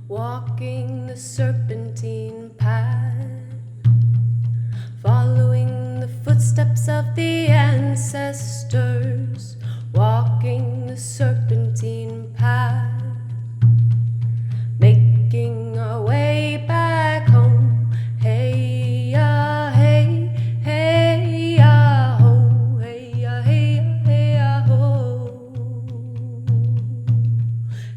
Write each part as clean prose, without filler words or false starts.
Walking the serpentine path, following the footsteps of the ancestors. Walking the serpentine path, making our way back home. Hey ya, hey, hey ya, ho, hey ya, hey ya, hey ya, ho.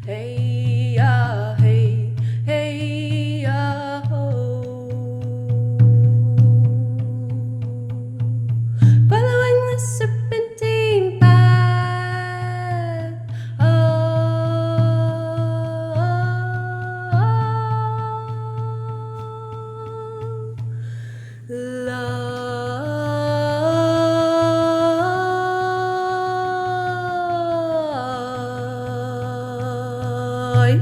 Hey ya, hey, hey ya, ho. Following the serpentine path. Life.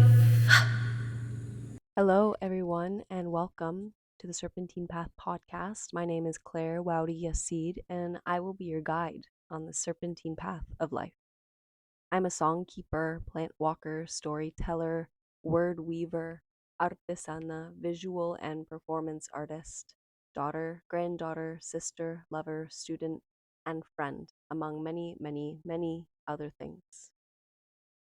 Hello, everyone, and welcome to the Serpentine Path Podcast. My name is Claire Wowdy Yassid, and I will be your guide on the serpentine path of life. I'm a songkeeper, plant walker, storyteller, word weaver, artesana, visual and performance artist, daughter, granddaughter, sister, lover, student, and friend, among many, many, many other things.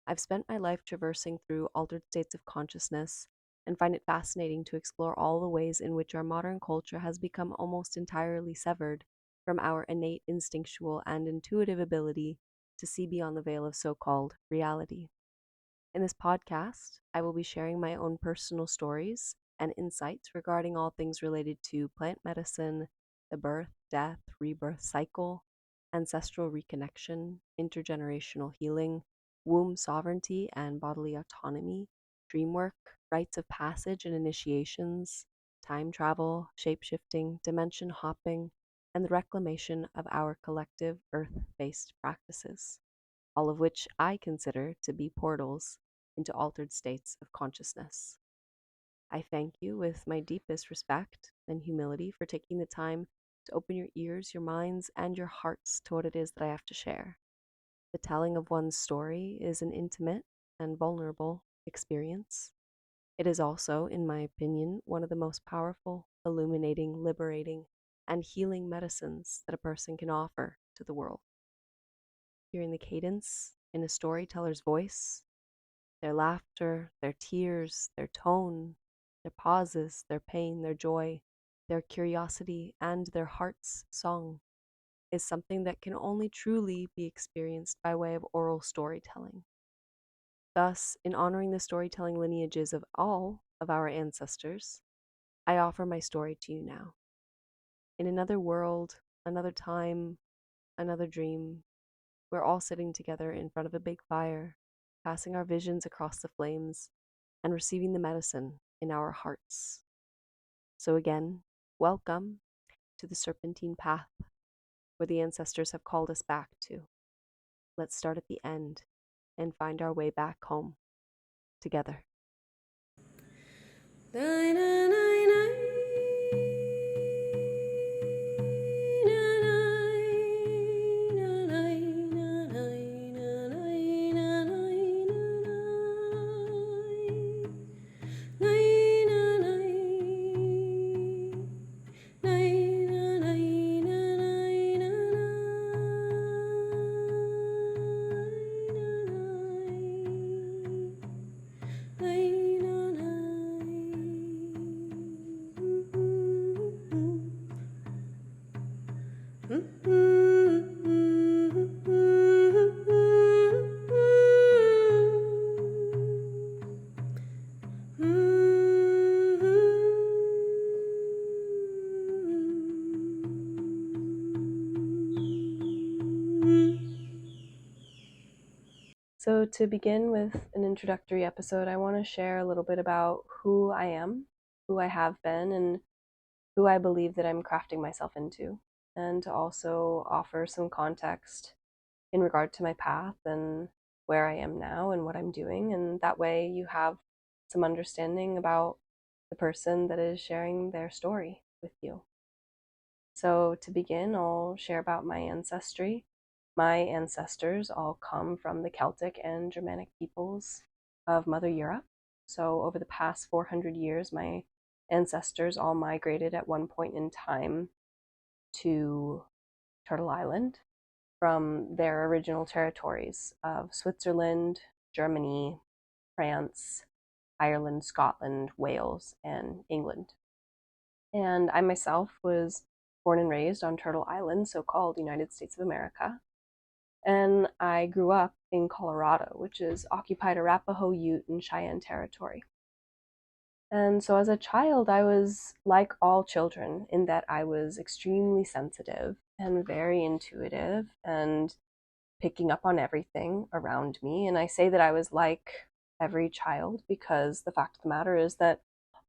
I've spent my life traversing through altered states of consciousness and find it fascinating to explore all the ways in which our modern culture has become almost entirely severed from our innate instinctual and intuitive ability to see beyond the veil of so called reality. In this podcast, I will be sharing my own personal stories and insights regarding all things related to plant medicine, the birth, death, rebirth cycle, ancestral reconnection, intergenerational healing, womb sovereignty and bodily autonomy, dreamwork, rites of passage and initiations, time travel, shapeshifting, dimension hopping, and the reclamation of our collective earth based practices, all of which I consider to be portals into altered states of consciousness. I thank you with my deepest respect and humility for taking the time to open your ears, your minds, and your hearts to what it is that I have to share. The telling of one's story is an intimate and vulnerable experience. It is also, in my opinion, one of the most powerful, illuminating, liberating, and healing medicines that a person can offer to the world. Hearing the cadence in a storyteller's voice, their laughter, their tears, their tone, their pauses, their pain, their joy, their curiosity, and their heart's song is something that can only truly be experienced by way of oral storytelling. Thus, in honoring the storytelling lineages of all of our ancestors, I offer my story to you now. In another world, another time, another dream, we're all sitting together in front of a big fire, passing our visions across the flames and receiving the medicine in our hearts. So, again, welcome to the Serpentine Path, where the ancestors have called us back to. Let's start at the end and find our way back home together. So, to begin with an introductory episode, I want to share a little bit about who I am, who I have been, and who I believe that I'm crafting myself into, and to also offer some context in regard to my path and where I am now and what I'm doing. And that way you have some understanding about the person that is sharing their story with you. So, to begin, I'll share about my ancestry. My ancestors all come from the Celtic and Germanic peoples of Mother Europe. So over the past 400 years, my ancestors all migrated at one point in time to Turtle Island from their original territories of Switzerland, Germany, France, Ireland, Scotland, Wales, and England. And I myself was born and raised on Turtle Island, so-called United States of America. And I grew up in Colorado, which is occupied Arapaho, Ute, and Cheyenne territory. And so as a child, I was like all children in that I was extremely sensitive and very intuitive and picking up on everything around me. And I say that I was like every child because the fact of the matter is that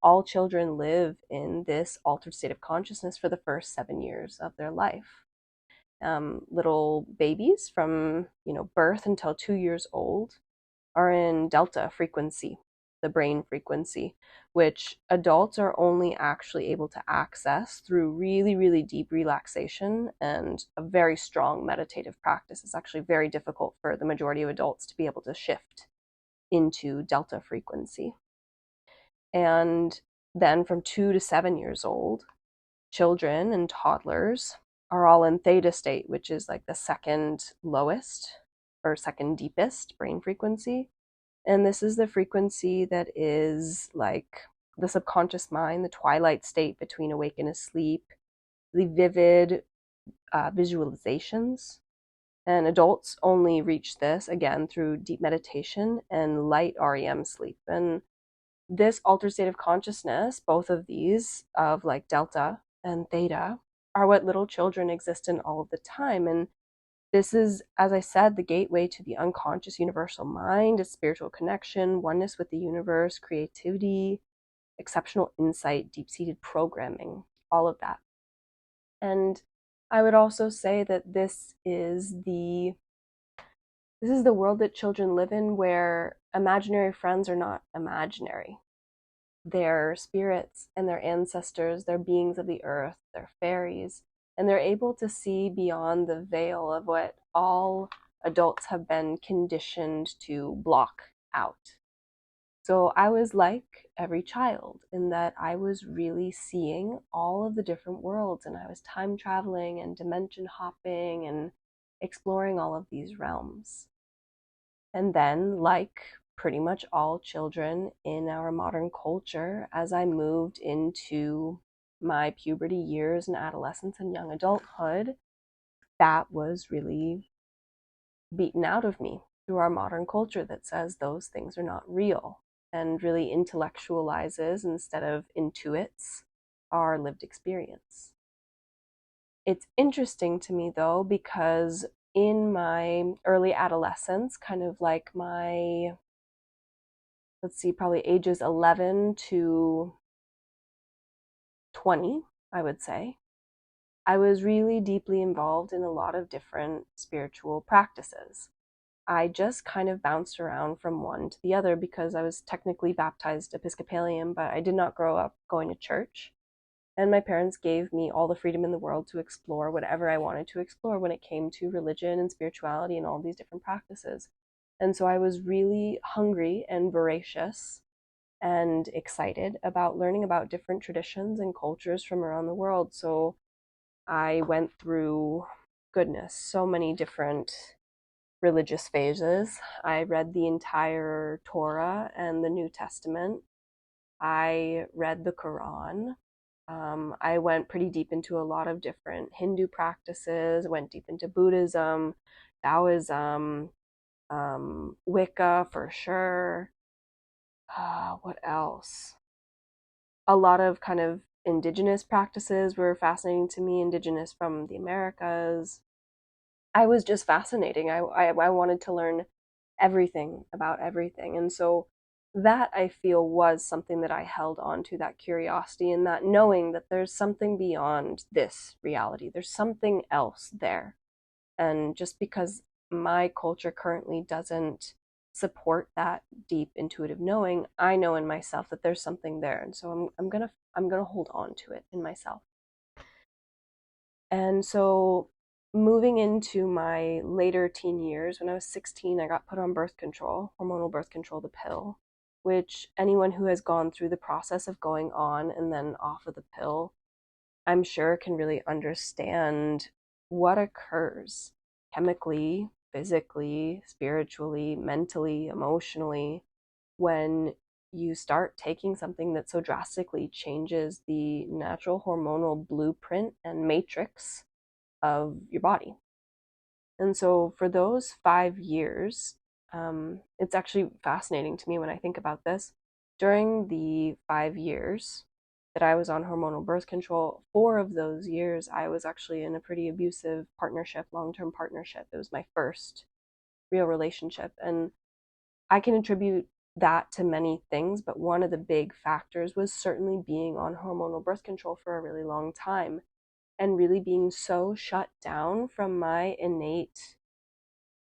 all children live in this altered state of consciousness for the first 7 years of their life. Little babies from birth until 2 years old are in delta frequency, the brain frequency, which adults are only actually able to access through really, really deep relaxation and a very strong meditative practice. It's actually very difficult for the majority of adults to be able to shift into delta frequency. And then from 2 to 7 years old, children and toddlers are all in theta state, which is like the second lowest or second deepest brain frequency. And this is the frequency that is like the subconscious mind, the twilight state between awake and asleep, the vivid visualizations. And adults only reach this, again, through deep meditation and light REM sleep. And this altered state of consciousness, both of these, of like delta and theta, are what little children exist in all of the time. And this is, as I said, the gateway to the unconscious universal mind, a spiritual connection, oneness with the universe, creativity, exceptional insight, deep-seated programming, all of that. And I would also say that this is the world that children live in, where imaginary friends are not imaginary. They're spirits and their ancestors, they're beings of the earth, they're fairies, and they're able to see beyond the veil of what all adults have been conditioned to block out. So I was like every child in that I was really seeing all of the different worlds, and I was time traveling and dimension hopping and exploring all of these realms. And then, like pretty much all children in our modern culture, as I moved into my puberty years and adolescence and young adulthood, that was really beaten out of me through our modern culture that says those things are not real and really intellectualizes instead of intuits our lived experience. It's interesting to me though, because in my early adolescence, kind of like my, probably ages 11 to 20, I would say, I was really deeply involved in a lot of different spiritual practices. I just kind of bounced around from one to the other because I was technically baptized Episcopalian, but I did not grow up going to church. And my parents gave me all the freedom in the world to explore whatever I wanted to explore when it came to religion and spirituality and all these different practices. And so I was really hungry and voracious and excited about learning about different traditions and cultures from around the world. So I went through, goodness, so many different religious phases. I read the entire Torah and the New Testament. I read the Quran. I went pretty deep into a lot of different Hindu practices, went deep into Buddhism, Taoism, Wicca for sure. What else? A lot of kind of indigenous practices were fascinating to me, indigenous from the Americas. I was just fascinating. I wanted to learn everything about everything. And so that, I feel, was something that I held on to, that curiosity and that knowing that there's something beyond this reality. There's something else there. And just because my culture currently doesn't support that deep intuitive knowing, I know in myself that there's something there. And so I'm gonna hold on to it in myself. And so moving into my later teen years, when I was 16, I got put on birth control, hormonal birth control, the pill. which anyone who has gone through the process of going on and then off of the pill, I'm sure can really understand what occurs chemically, physically, spiritually, mentally, emotionally when you start taking something that so drastically changes the natural hormonal blueprint and matrix of your body. And so for those 5 years, it's actually fascinating to me when I think about this. During the 5 years that I was on hormonal birth control, 4 of those years I was actually in a pretty abusive partnership, long-term partnership. It was my first real relationship. And I can attribute that to many things, but one of the big factors was certainly being on hormonal birth control for a really long time and really being so shut down from my innate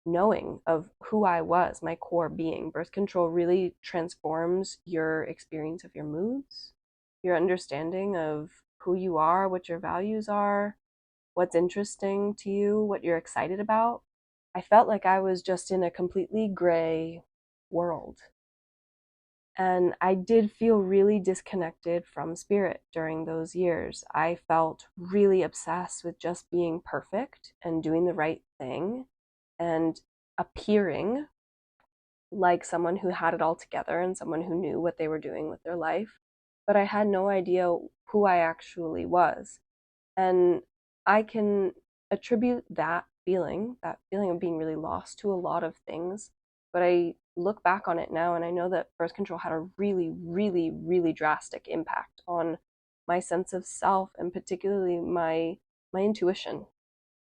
knowing of who I was, my core being. Birth control really transforms your experience of your moods, your understanding of who you are, what your values are, what's interesting to you, what you're excited about. I felt like I was just in a completely gray world. And I did feel really disconnected from spirit during those years. I felt really obsessed with just being perfect and doing the right thing and appearing like someone who had it all together and someone who knew what they were doing with their life. But I had no idea who I actually was. And I can attribute that feeling of being really lost, to a lot of things. But I look back on it now and I know that birth control had a really, really, really drastic impact on my sense of self, and particularly my intuition.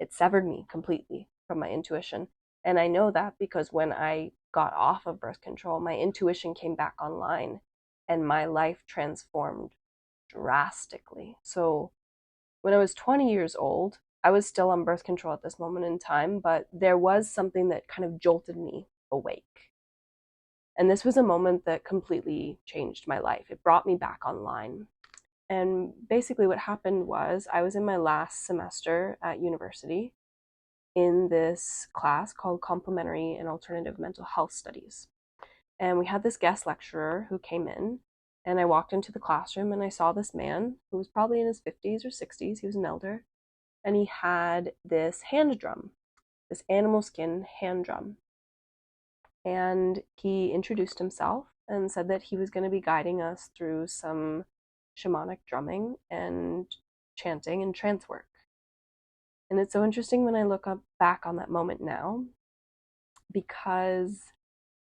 It severed me completely from my intuition. And I know that because when I got off of birth control, my intuition came back online and my life transformed drastically. So when I was 20 years old, I was still on birth control at this moment in time, but there was something that kind of jolted me awake. And this was a moment that completely changed my life. It brought me back online. And basically what happened was I was in my last semester at university in this class called Complementary and Alternative Mental Health Studies. And we had this guest lecturer who came in, and I walked into the classroom and I saw this man who was probably in his 50s or 60s. He was an elder, and he had this hand drum, this animal skin hand drum. And he introduced himself and said that he was going to be guiding us through some shamanic drumming and chanting and trance work. And it's so interesting when I look back on that moment now, because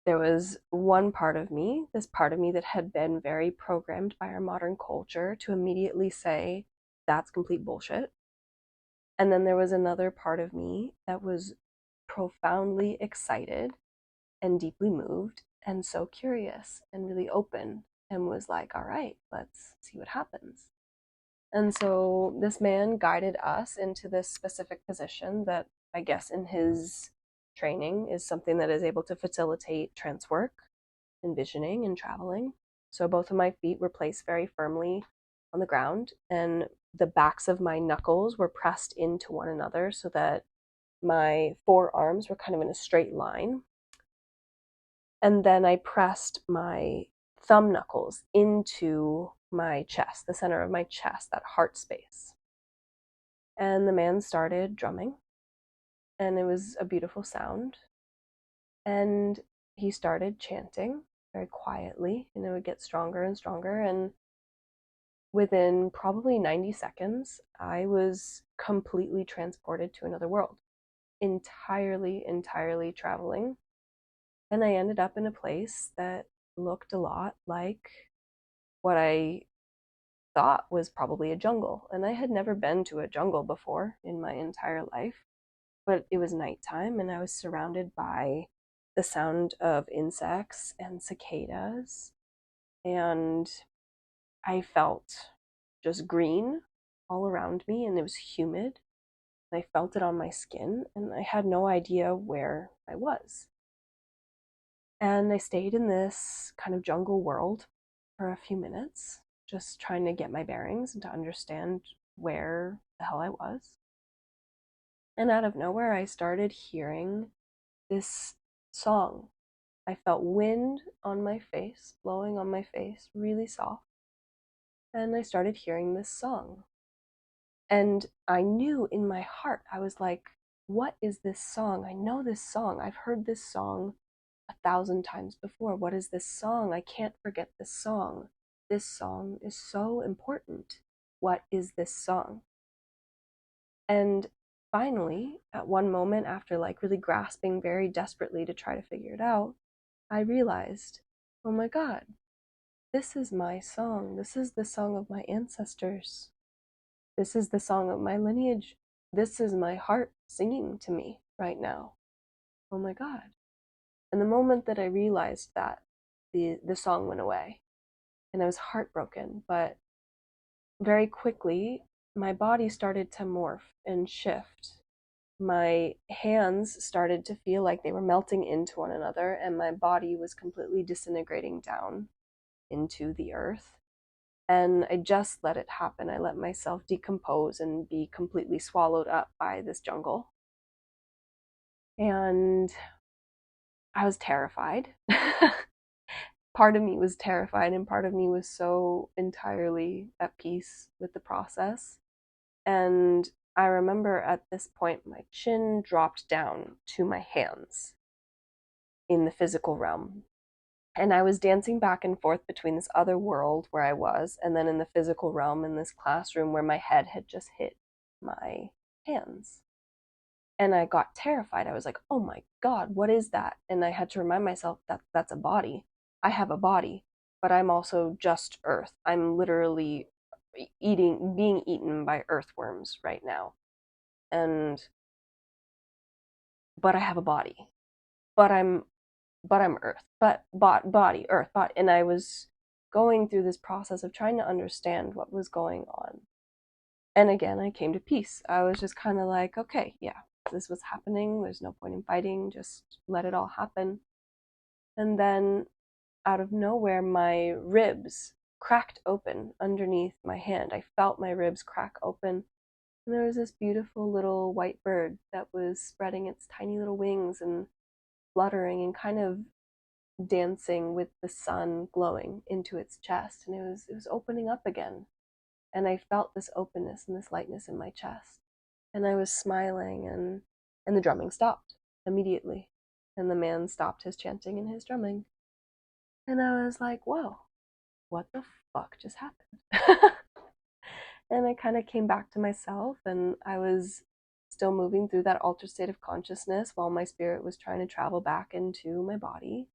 there was one part of me, this part of me that had been very programmed by our modern culture to immediately say, that's complete bullshit. And then there was another part of me that was profoundly excited and deeply moved and so curious and really open and was like, all right, let's see what happens. And so this man guided us into this specific position that I guess in his training is something that is able to facilitate trance work, envisioning, and traveling. So both of my feet were placed very firmly on the ground, and the backs of my knuckles were pressed into one another so that my forearms were kind of in a straight line. And then I pressed my thumb knuckles into my chest, the center of my chest, that heart space. And the man started drumming, and it was a beautiful sound. And he started chanting very quietly, and it would get stronger and stronger. And within probably 90 seconds, I was completely transported to another world, entirely traveling. And I ended up in a place that looked a lot like what I thought was probably a jungle. And I had never been to a jungle before in my entire life, but it was nighttime and I was surrounded by the sound of insects and cicadas. And I felt just green all around me, and it was humid. I felt it on my skin, and I had no idea where I was. And I stayed in this kind of jungle world for a few minutes, just trying to get my bearings and to understand where the hell I was. And out of nowhere, I started hearing this song I felt wind on my face, blowing on my face, really soft. And I started hearing this song. And I knew in my heart, I was like, what is this song? I know this song. I've heard this song 1,000 times before. What is this song? I can't forget this song. This song is so important. What is this song? And finally, at one moment, after like really grasping very desperately to try to figure it out, I realized, oh my God, this is my song. This is the song of my ancestors. This is the song of my lineage. This is my heart singing to me right now. Oh my God. And the moment that I realized that, the song went away and I was heartbroken, but very quickly my body started to morph and shift. My hands started to feel like they were melting into one another, and my body was completely disintegrating down into the earth. And I just let it happen. I let myself decompose and be completely swallowed up by this jungle. And I was terrified. Part of me was terrified, and part of me was so entirely at peace with the process. And I remember at this point, my chin dropped down to my hands in the physical realm. And I was dancing back and forth between this other world where I was, and then in the physical realm in this classroom where my head had just hit my hands. And I got terrified. I was like, oh my God, what is that? And I had to remind myself that that's a body. I have a body, but I'm also just earth. I'm literally being eaten by earthworms right now. But I have a body. But I'm earth. But body, earth, body. And I was going through this process of trying to understand what was going on. And again, I came to peace. I was just kind of like, okay, yeah, this was happening. There's no point in fighting. Just let it all happen. And then out of nowhere, my ribs cracked open underneath my hand. I felt my ribs crack open. And there was this beautiful little white bird that was spreading its tiny little wings and fluttering and kind of dancing with the sun glowing into its chest. And it was opening up again. And I felt this openness and this lightness in my chest. And I was smiling, and the drumming stopped immediately. And the man stopped his chanting and his drumming. And I was like, whoa, what the fuck just happened? And I kind of came back to myself, and I was still moving through that altered state of consciousness while my spirit was trying to travel back into my body.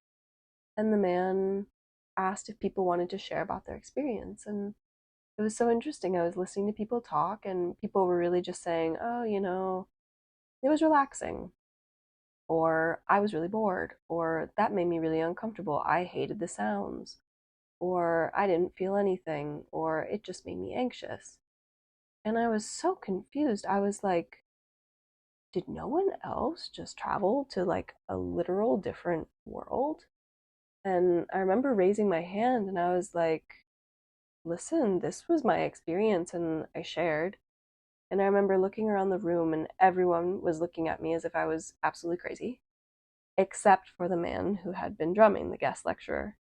And the man asked if people wanted to share about their experience. And it was so interesting. I was listening to people talk, and people were really just saying, oh, it was relaxing, or I was really bored, or that made me really uncomfortable. I hated the sounds, or I didn't feel anything, or it just made me anxious. And I was so confused. I was like, did no one else just travel to like a literal different world? And I remember raising my hand, and I was like, listen, this was my experience, and I shared. And I remember looking around the room, and everyone was looking at me as if I was absolutely crazy, except for the man who had been drumming, the guest lecturer.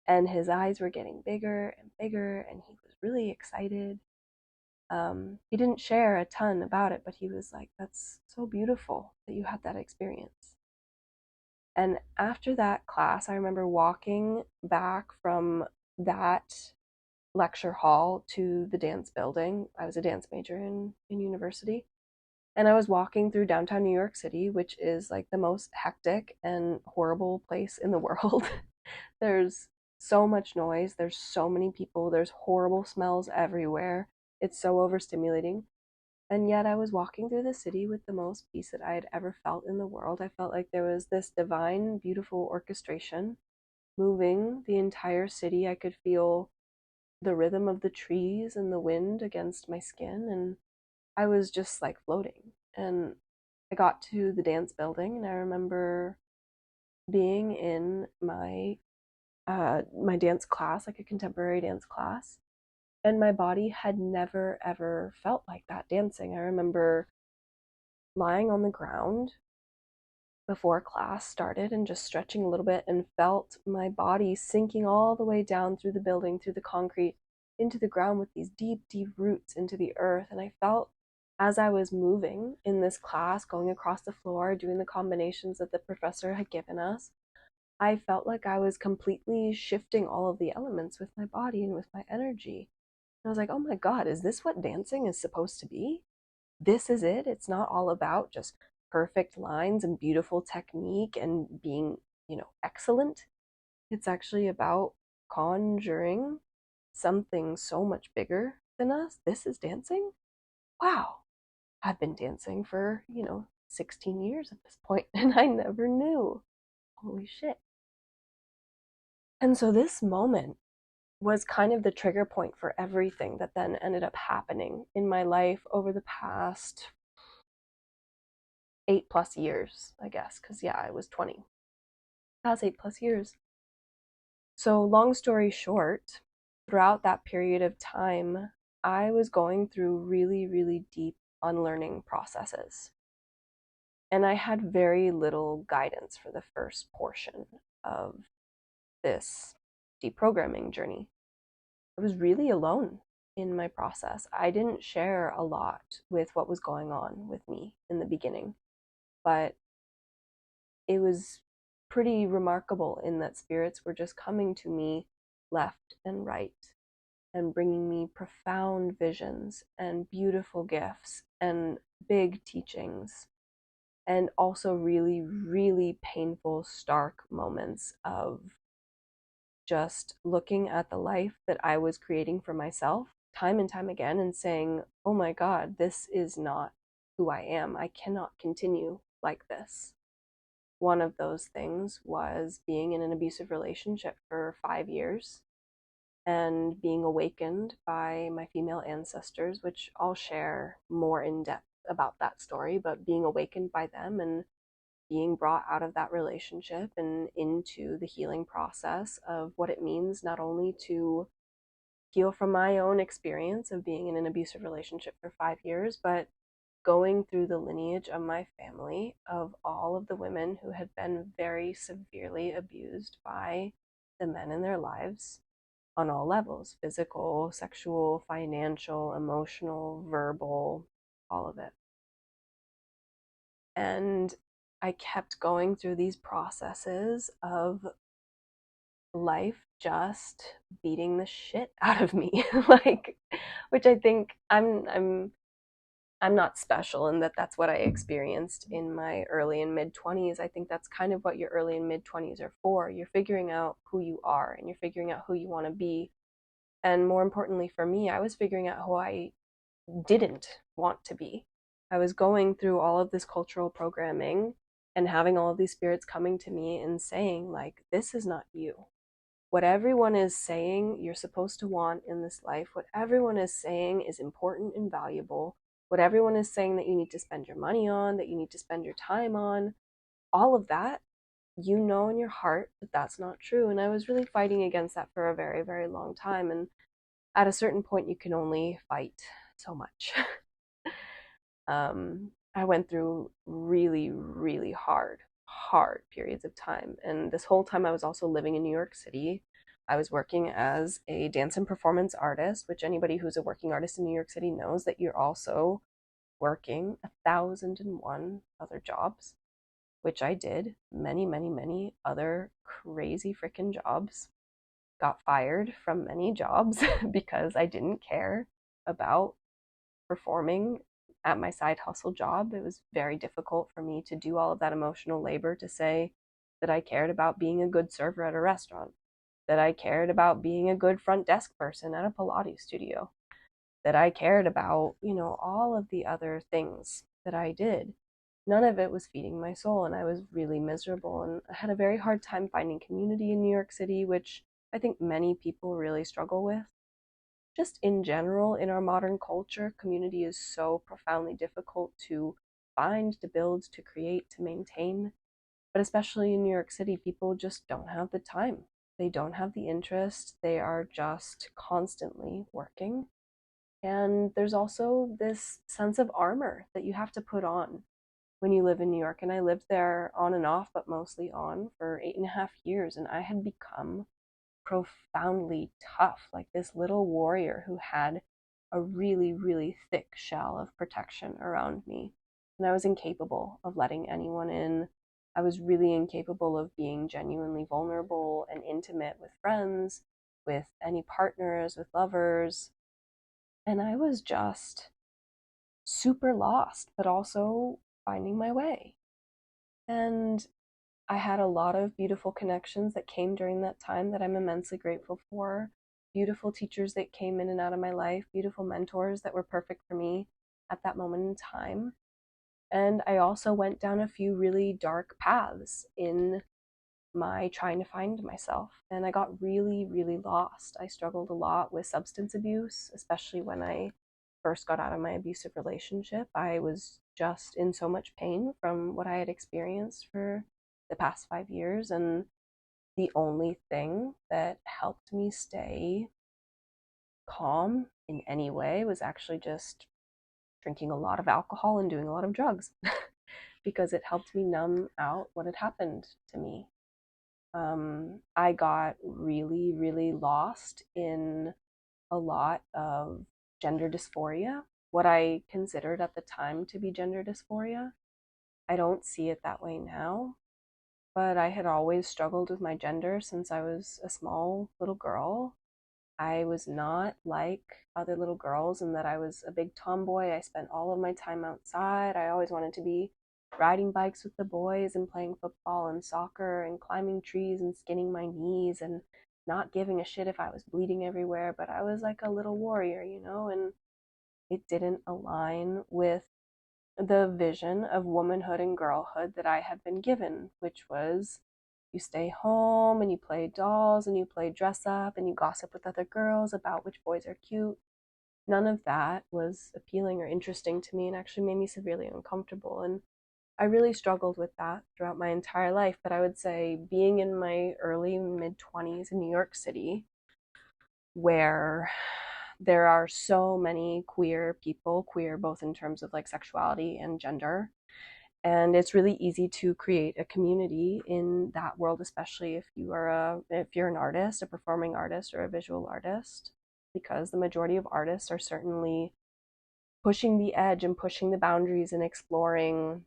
And his eyes were getting bigger and bigger, and he was really excited. He didn't share a ton about it, but he was like, that's so beautiful that you had that experience. And after that class, I remember walking back from that lecture hall to the dance building. I was a dance major in university. And I was walking through downtown New York City, which is like the most hectic and horrible place in the world. There's so much noise, there's so many people, there's horrible smells everywhere. It's so overstimulating. And yet I was walking through the city with the most peace that I had ever felt in the world. I felt like there was this divine, beautiful orchestration moving the entire city. I could feel the rhythm of the trees and the wind against my skin, and I was just like floating. And I got to the dance building, and I remember being in my dance class, like a contemporary dance class, and my body had never ever felt like that dancing. I remember lying on the ground before class started and just stretching a little bit and felt my body sinking all the way down through the building, through the concrete, into the ground with these deep, deep roots into the earth. And I felt as I was moving in this class, going across the floor, doing the combinations that the professor had given us, I felt like I was completely shifting all of the elements with my body and with my energy. And I was like, oh my God, is this what dancing is supposed to be? This is it. It's not all about just perfect lines and beautiful technique and being, excellent. It's actually about conjuring something so much bigger than us. This is dancing? Wow. I've been dancing for, 16 years at this point, and I never knew. Holy shit. And so this moment was kind of the trigger point for everything that then ended up happening in my life over the past 8+ years, I guess, because yeah, I was 20. Past 8+ years. So, long story short, throughout that period of time, I was going through really, really deep unlearning processes. And I had very little guidance for the first portion of this deprogramming journey. I was really alone in my process. I didn't share a lot with what was going on with me in the beginning, but it was pretty remarkable in that spirits were just coming to me left and right and bringing me profound visions and beautiful gifts and big teachings, and also really, really painful, stark moments of just looking at the life that I was creating for myself time and time again and saying, oh my God, this is not who I am. I cannot continue like this. One of those things was being in an abusive relationship for 5 years and being awakened by my female ancestors, which I'll share more in depth about that story, but being awakened by them and being brought out of that relationship and into the healing process of what it means not only to heal from my own experience of being in an abusive relationship for 5 years, but going through the lineage of my family of all of the women who had been very severely abused by the men in their lives on all levels: physical, sexual, financial, emotional, verbal, all of it. And I kept going through these processes of life just beating the shit out of me, like, which I think I'm not special in that that's what I experienced in my early and mid 20s. I think that's kind of what your early and mid 20s are for. You're figuring out who you are and you're figuring out who you want to be. And more importantly for me, I was figuring out who I didn't want to be. I was going through all of this cultural programming and having all of these spirits coming to me and saying, like, this is not you. What everyone is saying you're supposed to want in this life, what everyone is saying is important and valuable, what everyone is saying that you need to spend your money on, that you need to spend your time on, all of that, you know in your heart that that's not true. And I was really fighting against that for a very, very long time. And at a certain point, you can only fight so much. I went through really, really hard periods of time. And this whole time I was also living in New York City. I was working as a dance and performance artist, which anybody who's a working artist in New York City knows that you're also working 1,001 other jobs, which I did. Many, many, many other crazy freaking jobs. Got fired from many jobs because I didn't care about performing at my side hustle job. It was very difficult for me to do all of that emotional labor to say that I cared about being a good server at a restaurant, that I cared about being a good front desk person at a Pilates studio, that I cared about, all of the other things that I did. None of it was feeding my soul, and I was really miserable. And I had a very hard time finding community in New York City, which I think many people really struggle with. Just in general, in our modern culture, community is so profoundly difficult to find, to build, to create, to maintain. But especially in New York City, people just don't have the time. They don't have the interest. They are just constantly working. And there's also this sense of armor that you have to put on when you live in New York. And I lived there on and off, but mostly on for 8.5 years. And I had become profoundly tough, like this little warrior who had a really, really thick shell of protection around me. And I was incapable of letting anyone in. I was really incapable of being genuinely vulnerable and intimate with friends, with any partners, with lovers. And I was just super lost, but also finding my way. And I had a lot of beautiful connections that came during that time that I'm immensely grateful for. Beautiful teachers that came in and out of my life, beautiful mentors that were perfect for me at that moment in time. And I also went down a few really dark paths in my trying to find myself. And I got really, really lost. I struggled a lot with substance abuse, especially when I first got out of my abusive relationship. I was just in so much pain from what I had experienced for the past 5 years. And the only thing that helped me stay calm in any way was actually just drinking a lot of alcohol and doing a lot of drugs because it helped me numb out what had happened to me. I got really, really lost in a lot of gender dysphoria, what I considered at the time to be gender dysphoria. I don't see it that way now, but I had always struggled with my gender since I was a small little girl. I was not like other little girls in that I was a big tomboy. I spent all of my time outside. I always wanted to be riding bikes with the boys and playing football and soccer and climbing trees and skinning my knees and not giving a shit if I was bleeding everywhere. But I was like a little warrior, and it didn't align with the vision of womanhood and girlhood that I had been given, which was you stay home and you play dolls and you play dress up and you gossip with other girls about which boys are cute. None of that was appealing or interesting to me and actually made me severely uncomfortable. And I really struggled with that throughout my entire life. But I would say being in my early mid 20s in New York City, where there are so many queer people, queer both in terms of like sexuality and gender, and it's really easy to create a community in that world, especially if you're an artist, a performing artist or a visual artist, because the majority of artists are certainly pushing the edge and pushing the boundaries and exploring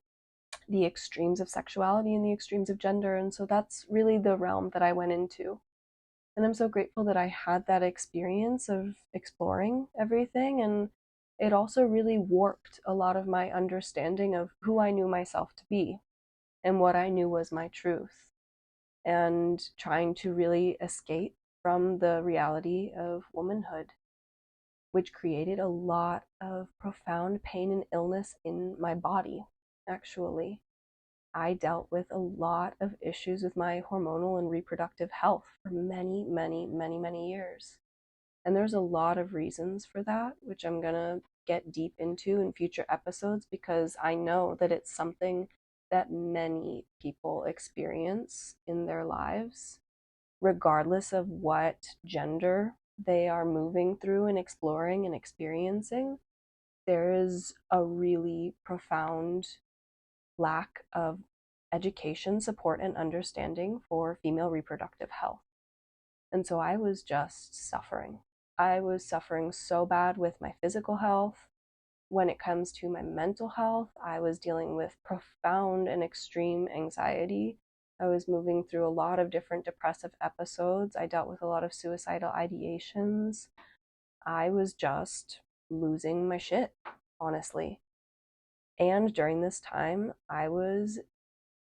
the extremes of sexuality and the extremes of gender. And so that's really the realm that I went into. And I'm so grateful that I had that experience of exploring everything. And it also really warped a lot of my understanding of who I knew myself to be and what I knew was my truth, and trying to really escape from the reality of womanhood, which created a lot of profound pain and illness in my body, actually. I dealt with a lot of issues with my hormonal and reproductive health for many, many, many, many years. And there's a lot of reasons for that, which I'm going to get deep into in future episodes because I know that it's something that many people experience in their lives, regardless of what gender they are moving through and exploring and experiencing. There is a really profound lack of education, support, and understanding for female reproductive health. And so I was just suffering. I was suffering so bad with my physical health. When it comes to my mental health, I was dealing with profound and extreme anxiety. I was moving through a lot of different depressive episodes. I dealt with a lot of suicidal ideations. I was just losing my shit, honestly. And during this time, I was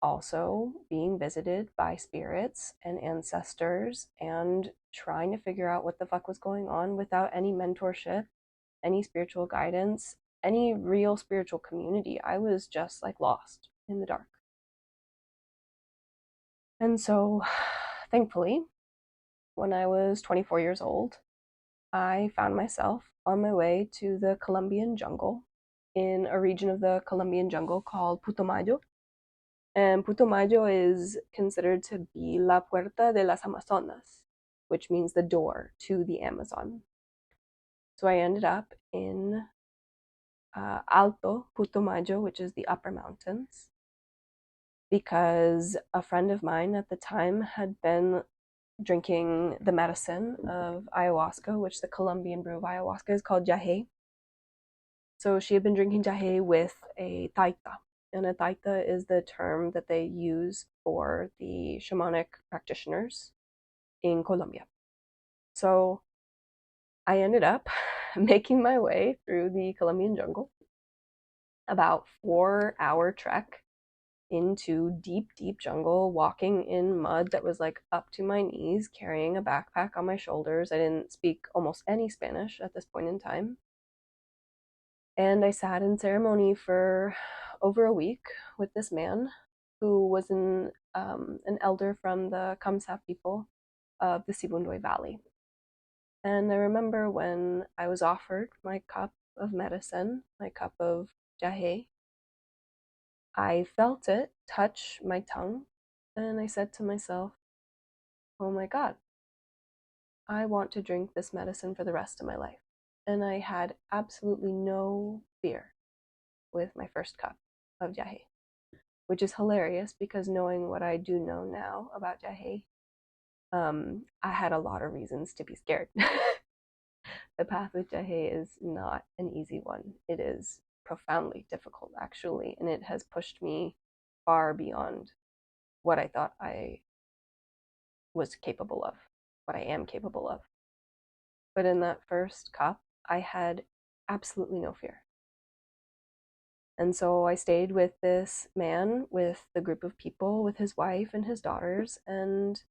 also being visited by spirits and ancestors and trying to figure out what the fuck was going on without any mentorship, any spiritual guidance, any real spiritual community. I was just like lost in the dark. And so, thankfully, when I was 24 years old, I found myself on my way to the Colombian jungle, in a region of the Colombian jungle called Putumayo. And Putumayo is considered to be La Puerta de las Amazonas, which means the door to the Amazon. So I ended up in Alto Putumayo, which is the upper mountains, because a friend of mine at the time had been drinking the medicine of ayahuasca, which the Colombian brew of ayahuasca is called jahe. So she had been drinking jahe with a taita. And a taita is the term that they use for the shamanic practitioners in Colombia. So I ended up making my way through the Colombian jungle, about 4-hour trek into deep, deep jungle, walking in mud that was like up to my knees, carrying a backpack on my shoulders. I didn't speak almost any Spanish at this point in time. And I sat in ceremony for over a week with this man who was an elder from the Kamsa people of the Sibundoy Valley. And I remember when I was offered my cup of medicine, my cup of jahe, I felt it touch my tongue, and I said to myself, oh my God, I want to drink this medicine for the rest of my life. And I had absolutely no fear with my first cup of jahe, which is hilarious because knowing what I do know now about jahe, I had a lot of reasons to be scared. The path with jahe is not an easy one. It is profoundly difficult, actually, and it has pushed me far beyond what I thought I was capable of, what I am capable of. But in that first cup, I had absolutely no fear. And so I stayed with this man, with the group of people, with his wife and his daughters, and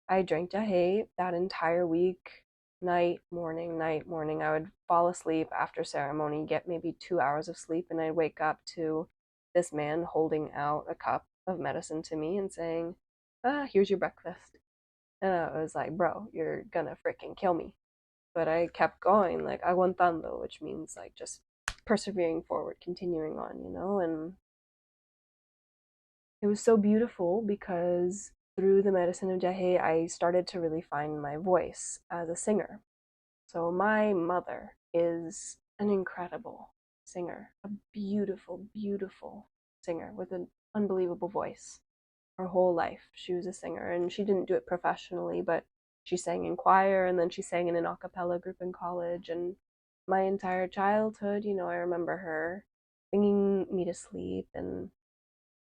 I drank jahe that entire week, night, morning, night, morning. I would fall asleep after ceremony, get maybe 2 hours of sleep, and I'd wake up to this man holding out a cup of medicine to me and saying, here's your breakfast. And I was like, bro, you're gonna freaking kill me. But I kept going, like aguantando, which means like just persevering forward, continuing on, and it was so beautiful because through the medicine of jahe, I started to really find my voice as a singer. So my mother is an incredible singer, a beautiful, beautiful singer with an unbelievable voice. Her whole life, she was a singer, and she didn't do it professionally, but she sang in choir, and then she sang in an a cappella group in college. And my entire childhood, I remember her singing me to sleep, and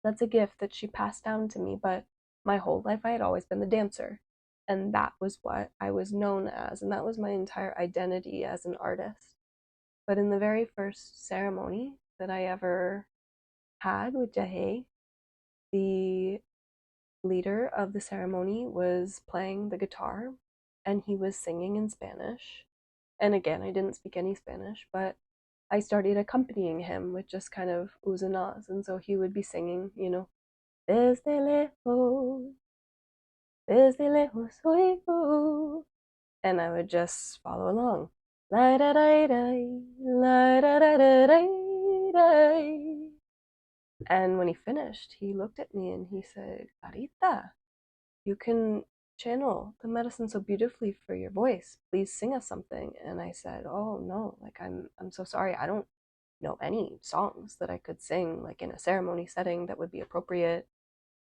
that's a gift that she passed down to me. But my whole life, I had always been the dancer, and that was what I was known as, and that was my entire identity as an artist. But in the very first ceremony that I ever had with jahe, the leader of the ceremony was playing the guitar, and he was singing in Spanish. And again, I didn't speak any Spanish, but I started accompanying him with just kind of oohs and ahs. And so he would be singing, desde lejos oigo. And I would just follow along. La da da da, la da da da da. And when he finished, he looked at me and he said, Carita, you can channel the medicine so beautifully for your voice. Please sing us something. And I said, oh no, like I'm so sorry. I don't know any songs that I could sing like in a ceremony setting that would be appropriate.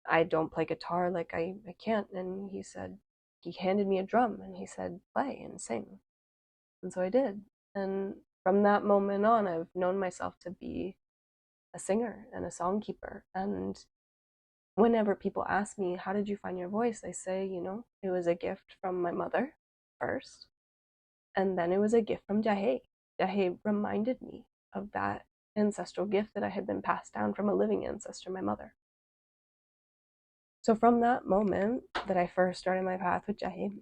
I don't play guitar, like I can't. And he handed me a drum and he said, play and sing. And so I did. And from that moment on, I've known myself to be a singer and a songkeeper. And whenever people ask me, how did you find your voice? I say, it was a gift from my mother first. And then it was a gift from jahe. Jahe reminded me of that ancestral gift that I had been passed down from a living ancestor, my mother. So from that moment that I first started my path with jahe,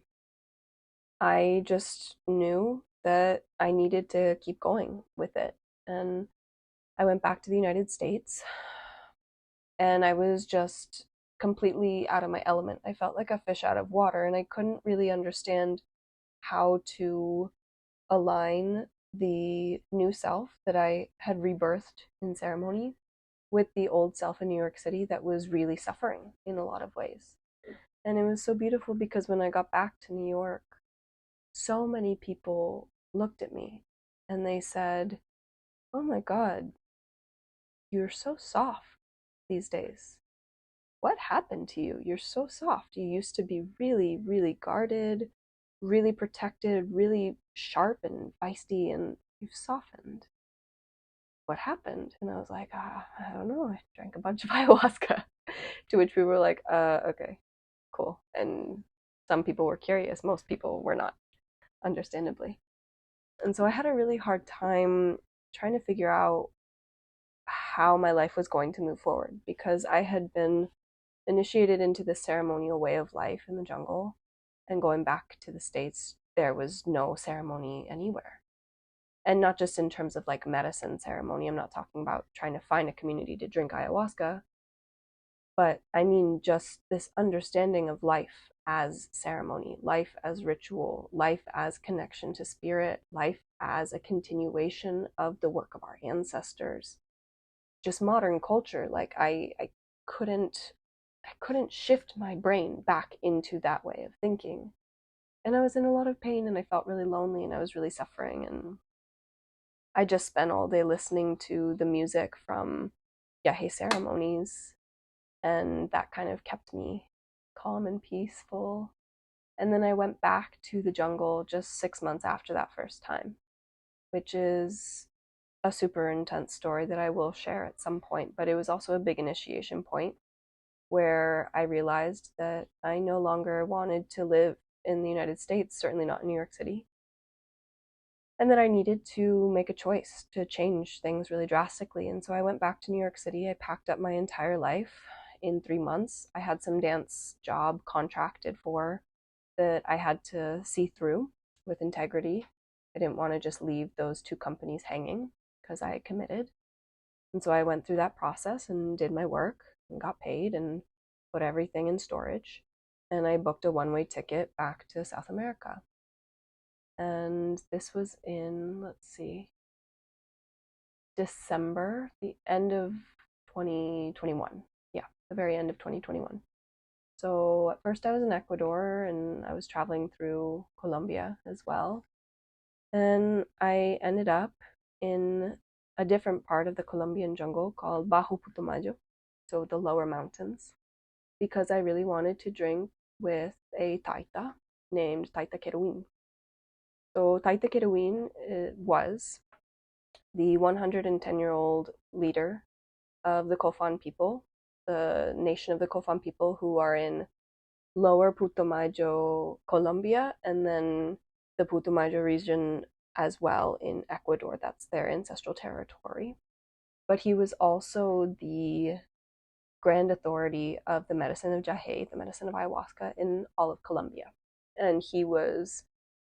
I just knew that I needed to keep going with it. And I went back to the United States, and I was just completely out of my element. I felt like a fish out of water, and I couldn't really understand how to align the new self that I had rebirthed in ceremony with the old self in New York City that was really suffering in a lot of ways. And it was so beautiful because when I got back to New York, so many people looked at me and they said, oh my God, you're so soft these days. What happened to you? You're so soft. You used to be really, really guarded, really protected, really sharp and feisty, and you've softened. What happened? And I was like, I don't know. I drank a bunch of ayahuasca. To which we were like, okay, cool. And some people were curious. Most people were not, understandably. And so I had a really hard time trying to figure out how my life was going to move forward because I had been initiated into this ceremonial way of life in the jungle. And going back to the States, there was no ceremony anywhere. And not just in terms of like medicine ceremony. I'm not talking about trying to find a community to drink ayahuasca, but I mean just this understanding of life as ceremony, life as ritual, life as connection to spirit, life as a continuation of the work of our ancestors. Just modern culture, like I couldn't I couldn't shift my brain back into that way of thinking. And I was in a lot of pain and I felt really lonely and I was really suffering, and I just spent all day listening to the music from Yahe ceremonies, and that kind of kept me calm and peaceful. And then I went back to the jungle just 6 months after that first time, which is a super intense story that I will share at some point, but it was also a big initiation point where I realized that I no longer wanted to live in the United States, certainly not in New York City, and that I needed to make a choice to change things really drastically. And so I went back to New York City. I packed up my entire life in 3 months. I had some dance job contracted for that I had to see through with integrity. I didn't want to just leave those two companies hanging because I had committed. And so I went through that process and did my work and got paid and put everything in storage. And I booked a one-way ticket back to South America. And this was in, let's see, December, the end of 2021. Yeah, the very end of 2021. So at first I was in Ecuador and I was traveling through Colombia as well. And I ended up in a different part of the Colombian jungle called Bajo Putumayo, so the lower mountains, because I really wanted to drink with a taita named Taita Keruin. So Taita Keruin was the 110-year-old leader of the Kofan people, the nation of the Kofan people who are in lower Putumayo, Colombia, and then the Putumayo region as well in Ecuador. That's their ancestral territory. But he was also the grand authority of the medicine of Jahe, the medicine of ayahuasca, in all of Colombia. And he was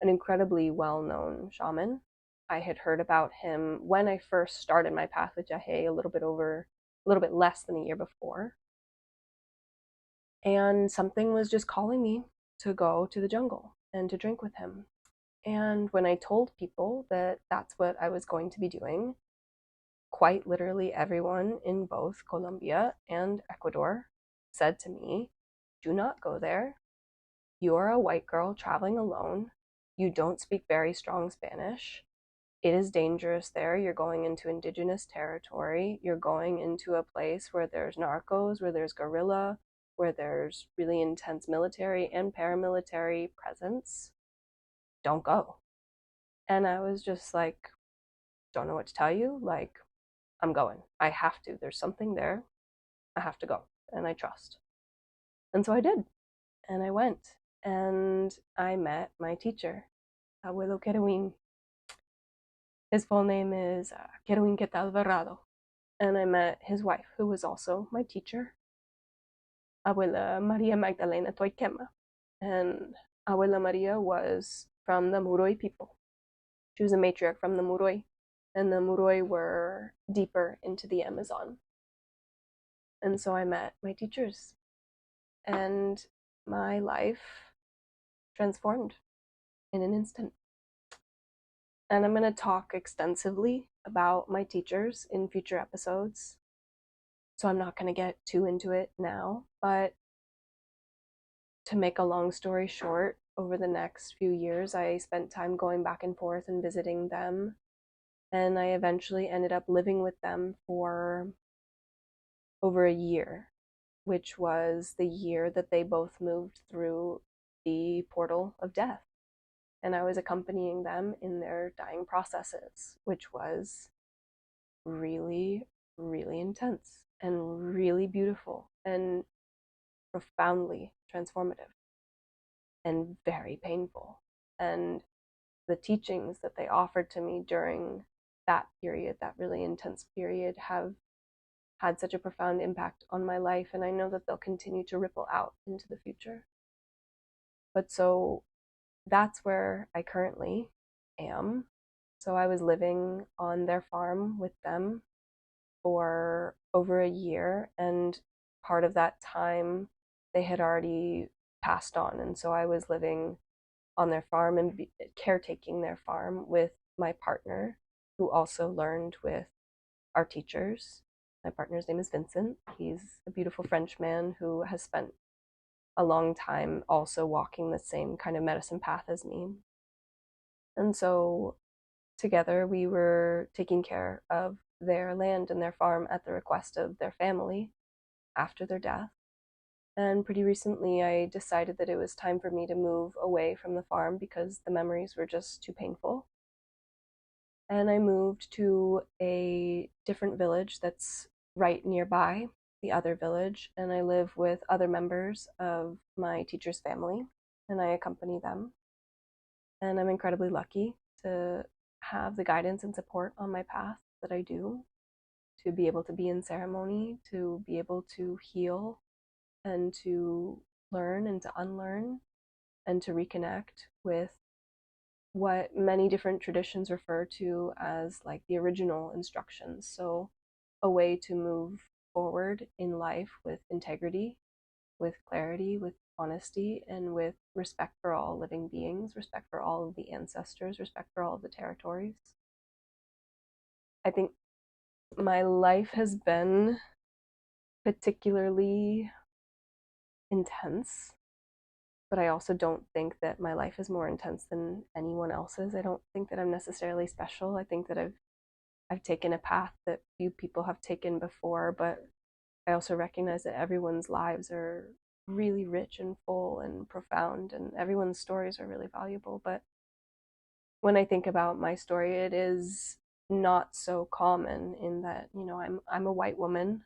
an incredibly well-known shaman. I had heard about him when I first started my path with Jahe a little bit less than a year before. And something was just calling me to go to the jungle and to drink with him. And when I told people that that's what I was going to be doing, quite literally everyone in both Colombia and Ecuador said to me, do not go there. You are a white girl traveling alone. You don't speak very strong Spanish. It is dangerous there. You're going into indigenous territory. You're going into a place where there's narcos, where there's guerrilla, where there's really intense military and paramilitary presence. Don't go. And I was just like, don't know what to tell you. Like, I'm going. I have to. There's something there. I have to go. And I trust. And so I did. And I went. And I met my teacher, Abuelo Keruin. His full name is Keruin Alvarado. And I met his wife, who was also my teacher, Abuela Maria Magdalena Toikema. And Abuela Maria was from the Muroi people. She was a matriarch from the Muroi. And the Muroi were deeper into the Amazon. And so I met my teachers. And my life transformed in an instant. And I'm going to talk extensively about my teachers in future episodes. So I'm not going to get too into it now. But to make a long story short, over the next few years, I spent time going back and forth and visiting them And I eventually ended up living with them for over a year, which was the year that they both moved through the portal of death. And I was accompanying them in their dying processes, which was really, really intense and really beautiful and profoundly transformative and very painful. And the teachings that they offered to me during that period, that really intense period, have had such a profound impact on my life. And I know that they'll continue to ripple out into the future. But so that's where I currently am. So I was living on their farm with them for over a year, and part of that time they had already passed on. And so I was living on their farm and caretaking their farm with my partner, who also learned with our teachers. My partner's name is Vincent. He's a beautiful French man who has spent a long time also walking the same kind of medicine path as me. And so together we were taking care of their land and their farm at the request of their family after their death. And pretty recently I decided that it was time for me to move away from the farm because the memories were just too painful. And I moved to a different village that's right nearby the other village, and I live with other members of my teacher's family, and I accompany them. And I'm incredibly lucky to have the guidance and support on my path that I do, to be able to be in ceremony, to be able to heal, and to learn and to unlearn, and to reconnect with what many different traditions refer to as like the original instructions. So, a way to move forward in life with integrity, with clarity, with honesty, and with respect for all living beings, respect for all of the ancestors, respect for all of the territories. I think my life has been particularly intense, but I also don't think that my life is more intense than anyone else's. I don't think that I'm necessarily special. I think that I've taken a path that few people have taken before, but I also recognize that everyone's lives are really rich and full and profound, and everyone's stories are really valuable. But when I think about my story, it is not so common in that, I'm a white woman.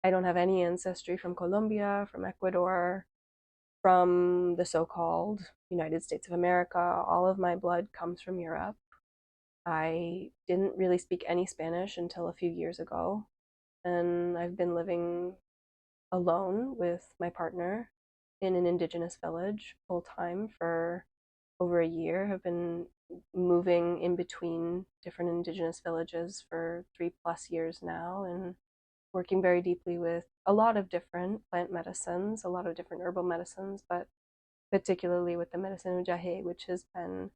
I don't have any ancestry from Colombia, from Ecuador, from the so-called United States of America. All of my blood comes from Europe. I didn't really speak any Spanish until a few years ago, and I've been living alone with my partner in an indigenous village full time for over a year. Have been moving in between different indigenous villages for 3+ years now, and working very deeply with a lot of different plant medicines, a lot of different herbal medicines, but particularly with the medicine of Jahe, which has been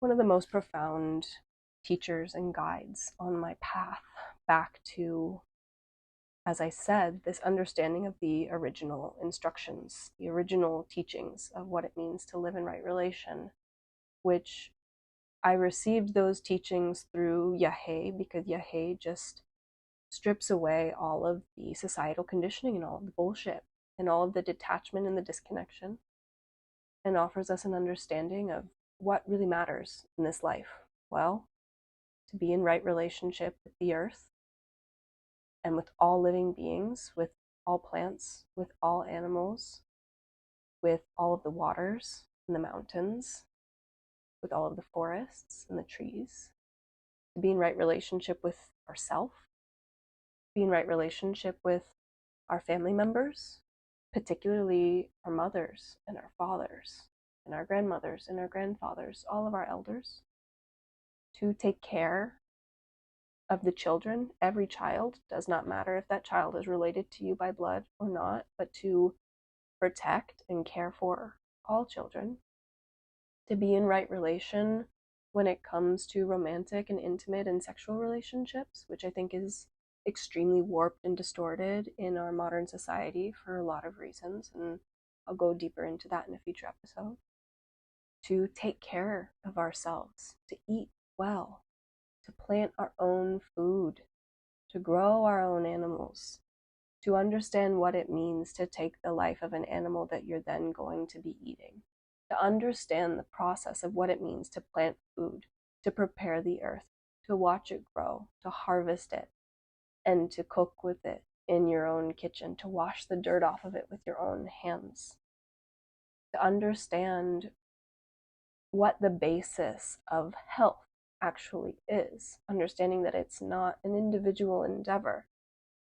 one of the most profound teachers and guides on my path back to, as I said, this understanding of the original instructions, the original teachings of what it means to live in right relation, which I received those teachings through Yahe, because Yahe just strips away all of the societal conditioning and all of the bullshit and all of the detachment and the disconnection, and offers us an understanding of what really matters in this life. Well, to be in right relationship with the earth and with all living beings, with all plants, with all animals, with all of the waters and the mountains, with all of the forests and the trees, to be in right relationship with ourself, be in right relationship with our family members, particularly our mothers and our fathers and our grandmothers and our grandfathers, all of our elders, to take care of the children, every child. Does not matter if that child is related to you by blood or not, but to protect and care for all children, to be in right relation when it comes to romantic and intimate and sexual relationships, which I think is extremely warped and distorted in our modern society for a lot of reasons, and I'll go deeper into that in a future episode. To take care of ourselves, to eat well, to plant our own food, to grow our own animals, to understand what it means to take the life of an animal that you're then going to be eating, to understand the process of what it means to plant food, to prepare the earth, to watch it grow, to harvest it, and to cook with it in your own kitchen, to wash the dirt off of it with your own hands, to understand what the basis of health actually is, understanding that it's not an individual endeavor,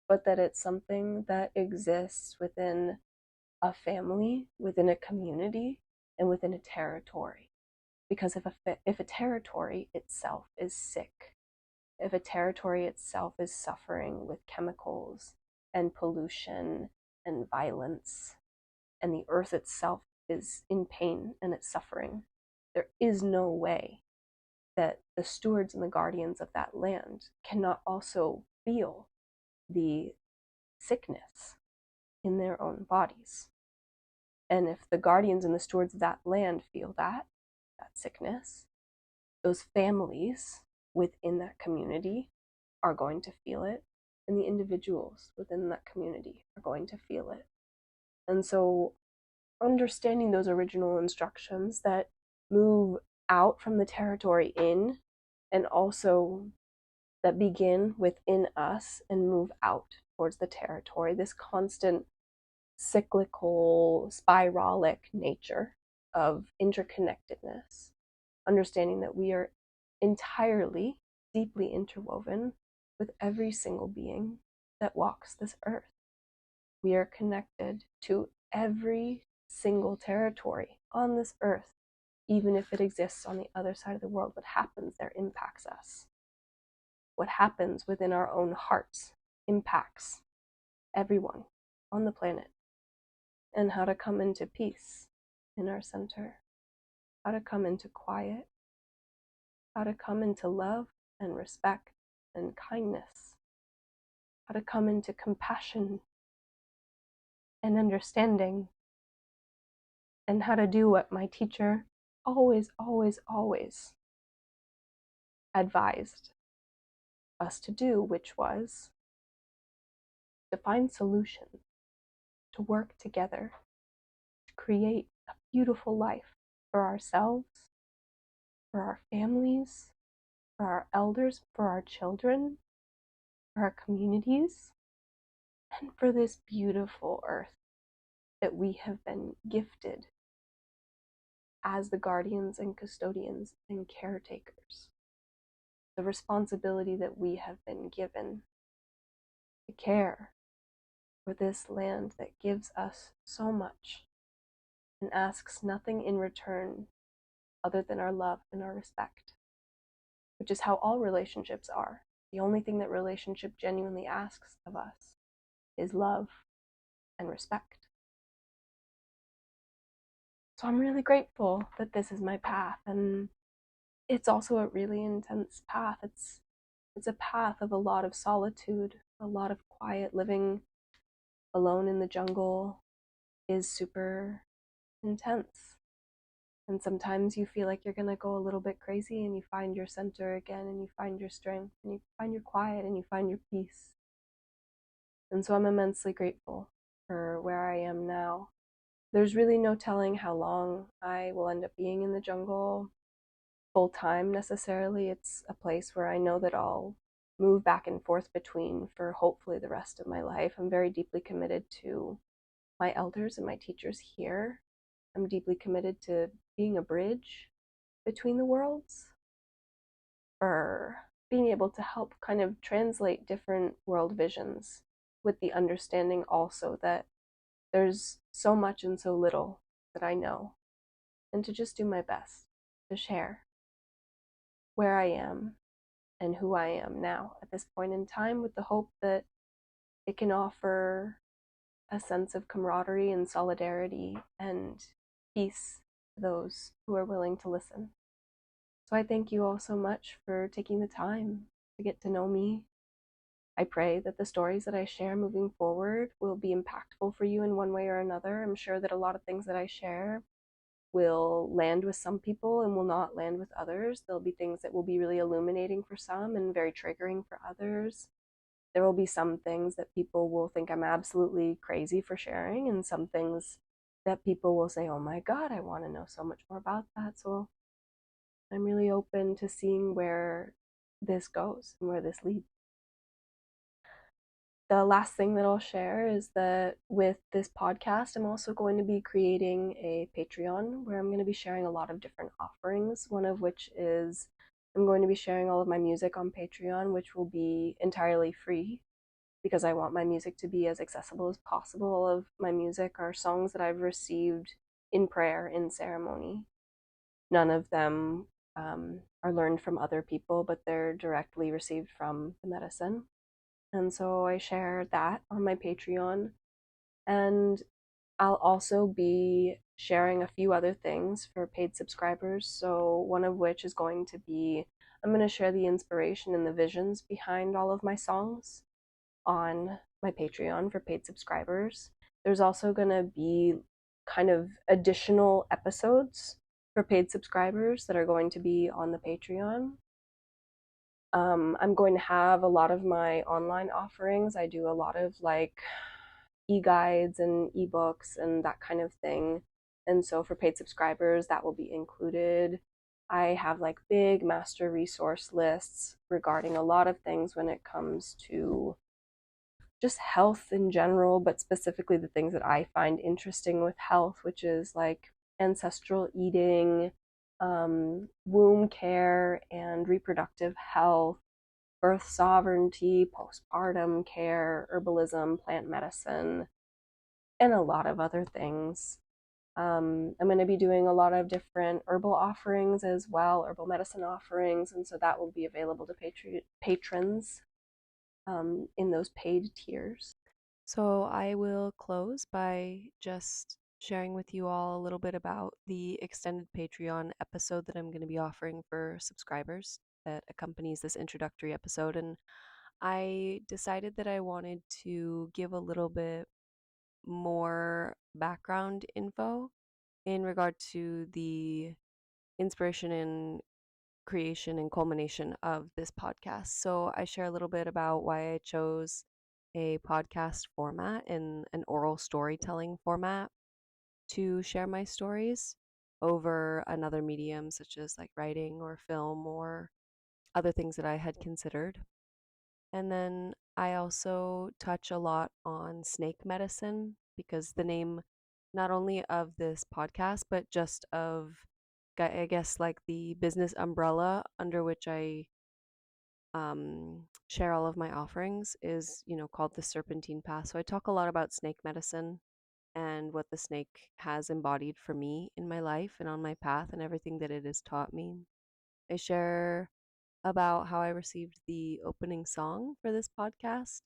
but that it's something that exists within a family, within a community, and within a territory. Because if a territory itself is sick, if a territory itself is suffering with chemicals and pollution and violence, and the earth itself is in pain and it's suffering, there is no way that the stewards and the guardians of that land cannot also feel the sickness in their own bodies. And if the guardians and the stewards of that land feel that sickness, those families within that community are going to feel it, and the individuals within that community are going to feel it. And so understanding those original instructions that move out from the territory in, and also that begin within us and move out towards the territory, this constant cyclical, spiralic nature of interconnectedness, understanding that we are entirely, deeply interwoven with every single being that walks this earth. We are connected to every single territory on this earth, even if it exists on the other side of the world. What happens there impacts us. What happens within our own hearts impacts everyone on the planet. And how to come into peace in our center, how to come into quiet, how to come into love and respect and kindness, how to come into compassion and understanding, and how to do what my teacher always, always, always advised us to do, which was to find solutions, to work together, to create a beautiful life for ourselves, for our families, for our elders, for our children, for our communities, and for this beautiful earth that we have been gifted as the guardians and custodians and caretakers. The responsibility that we have been given to care for this land that gives us so much and asks nothing in return other than our love and our respect, which is how all relationships are. The only thing that relationship genuinely asks of us is love and respect. So I'm really grateful that this is my path, and it's also a really intense path. It's a path of a lot of solitude, a lot of quiet. Living alone in the jungle is super intense. And sometimes you feel like you're going to go a little bit crazy, and you find your center again, and you find your strength, and you find your quiet, and you find your peace. And so I'm immensely grateful for where I am now. There's really no telling how long I will end up being in the jungle full time necessarily. It's a place where I know that I'll move back and forth between for hopefully the rest of my life. I'm very deeply committed to my elders and my teachers here. I'm deeply committed to being a bridge between the worlds, or being able to help kind of translate different world visions, with the understanding also that there's so much and so little that I know, and to just do my best to share where I am and who I am now at this point in time, with the hope that it can offer a sense of camaraderie and solidarity and peace to those who are willing to listen. So I thank you all so much for taking the time to get to know me. I pray that the stories that I share moving forward will be impactful for you in one way or another. I'm sure that a lot of things that I share will land with some people and will not land with others. There'll be things that will be really illuminating for some and very triggering for others. There will be some things that people will think I'm absolutely crazy for sharing, and some things that people will say, oh my God, I want to know so much more about that. So I'm really open to seeing where this goes and where this leads. The last thing that I'll share is that with this podcast, I'm also going to be creating a Patreon where I'm going to be sharing a lot of different offerings, one of which is I'm going to be sharing all of my music on Patreon, which will be entirely free because I want my music to be as accessible as possible. All of my music are songs that I've received in prayer, in ceremony. None of them are learned from other people, but they're directly received from the medicine. And so I share that on my Patreon. And I'll also be sharing a few other things for paid subscribers. So, one of which is going to be I'm going to share the inspiration and the visions behind all of my songs on my Patreon for paid subscribers. There's also going to be kind of additional episodes for paid subscribers that are going to be on the Patreon. I'm going to have a lot of my online offerings. I do a lot of like e-guides and ebooks and that kind of thing. And so for paid subscribers, that will be included. I have like big master resource lists regarding a lot of things when it comes to just health in general, but specifically the things that I find interesting with health, which is like ancestral eating, womb care and reproductive health, birth sovereignty, postpartum care, herbalism, plant medicine, and a lot of other things. I'm going to be doing a lot of different herbal offerings as well, herbal medicine offerings, and so that will be available to patrons in those paid tiers. So I will close by just sharing with you all a little bit about the extended Patreon episode that I'm going to be offering for subscribers that accompanies this introductory episode. And I decided that I wanted to give a little bit more background info in regard to the inspiration and creation and culmination of this podcast. So I share a little bit about why I chose a podcast format and an oral storytelling format to share my stories over another medium such as like writing or film or other things that I had considered. And then I also touch a lot on snake medicine because the name not only of this podcast but just of I guess like the business umbrella under which I share all of my offerings is, called the Serpentine Path. So I talk a lot about snake medicine and what the snake has embodied for me in my life and on my path and everything that it has taught me. I share about how I received the opening song for this podcast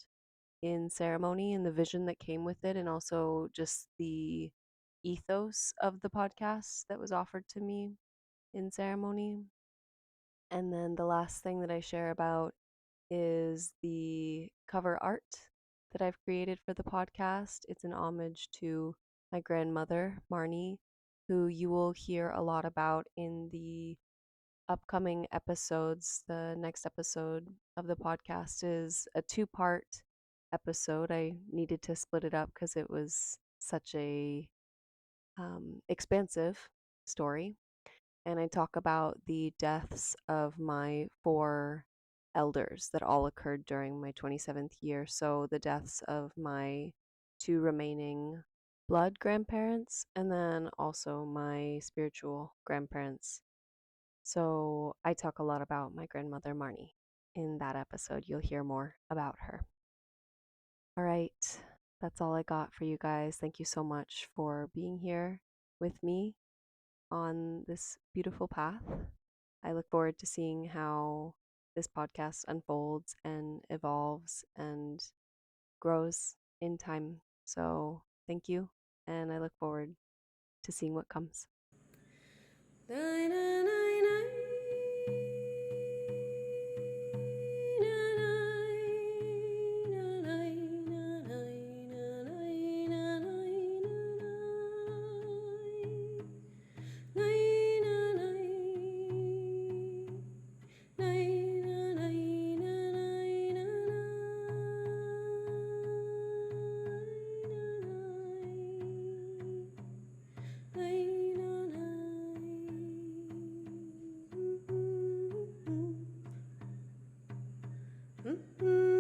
in ceremony and the vision that came with it, and also just the ethos of the podcast that was offered to me in ceremony. And then the last thing that I share about is the cover art that I've created for the podcast. It's an homage to my grandmother, Marnie, who you will hear a lot about in the upcoming episodes. The next episode of the podcast is a two-part episode. I needed to split it up because it was such a expansive story. And I talk about the deaths of my four elders that all occurred during my 27th year. So the deaths of my two remaining blood grandparents and then also my spiritual grandparents. So I talk a lot about my grandmother Marnie in that episode. You'll hear more about her. All right, that's all I got for you guys. Thank you so much for being here with me on this beautiful path. I look forward to seeing how this podcast unfolds and evolves and grows in time. So, thank you, and I look forward to seeing what comes. Mm-hmm.